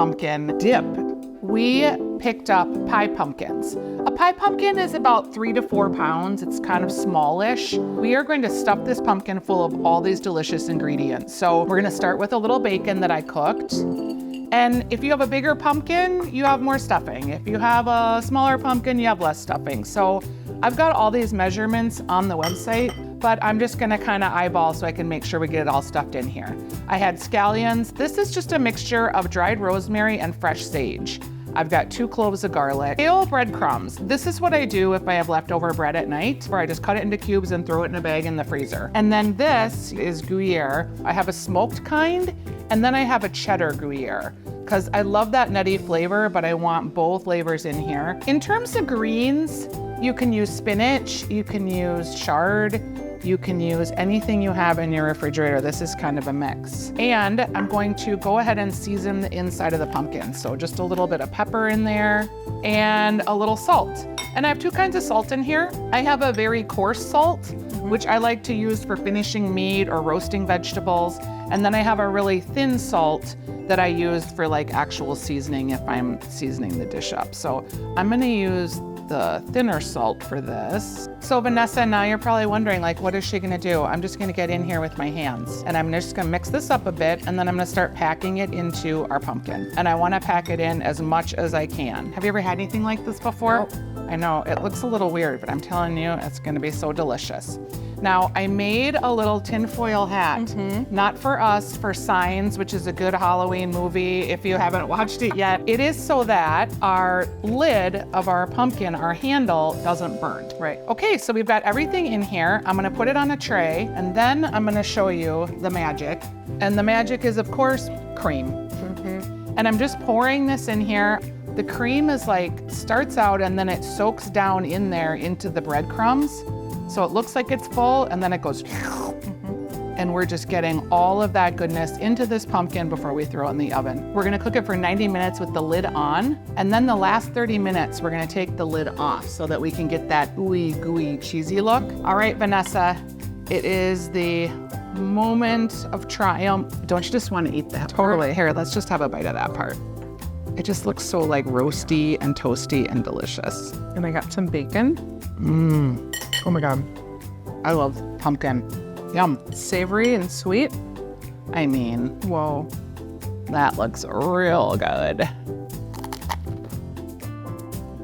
pumpkin dip. We picked up pie pumpkins. A pie pumpkin is about 3 to 4 pounds. It's kind of smallish. We are going to stuff this pumpkin full of all these delicious ingredients. So we're gonna start with a little bacon that I cooked. And if you have a bigger pumpkin, you have more stuffing. If you have a smaller pumpkin, you have less stuffing. So I've got all these measurements on the website, but I'm just gonna kind of eyeball so I can make sure we get it all stuffed in here. I had scallions. This is just a mixture of dried rosemary and fresh sage. I've got 2 cloves of garlic. Kale breadcrumbs. This is what I do if I have leftover bread at night, where I just cut it into cubes and throw it in a bag in the freezer. And then this is Gruyère. I have a smoked kind, and then I have a cheddar Gruyère, because I love that nutty flavor, but I want both flavors in here. In terms of greens, you can use spinach, you can use chard, you can use anything you have in your refrigerator. This is kind of a mix. And I'm going to go ahead and season the inside of the pumpkin. So just a little bit of pepper in there and a little salt. And I have 2 kinds of salt in here. I have a very coarse salt, which I like to use for finishing meat or roasting vegetables. And then I have a really thin salt that I use for like actual seasoning if I'm seasoning the dish up. So I'm gonna use the thinner salt for this. So Vanessa, now you're probably wondering, like, what is she gonna do? I'm just gonna get in here with my hands and I'm just gonna mix this up a bit, and then I'm gonna start packing it into our pumpkin. And I wanna pack it in as much as I can. Have you ever had anything like this before? Nope. I know, it looks a little weird, but I'm telling you, it's gonna be so delicious. Now, I made a little tinfoil hat, not for us, for Signs, which is a good Halloween movie if you haven't watched it yet. It is so that our lid of our pumpkin, our handle, doesn't burn. Right. Okay, so we've got everything in here. I'm gonna put it on a tray, and then I'm gonna show you the magic. And the magic is, of course, cream. And I'm just pouring this in here. The cream is like, starts out and then it soaks down in there into the breadcrumbs. So it looks like it's full, and then it goes, and we're just getting all of that goodness into this pumpkin before we throw it in the oven. We're gonna cook it for 90 minutes with the lid on, and then the last 30 minutes, we're gonna take the lid off so that we can get that ooey gooey cheesy look. All right, Vanessa, it is the moment of triumph. Don't you just wanna eat that? Totally. Here, let's just have a bite of that part. It just looks so like roasty and toasty and delicious. And I got some bacon. Oh my God. I love pumpkin. Yum. Savory and sweet. I mean, Whoa. that looks real good.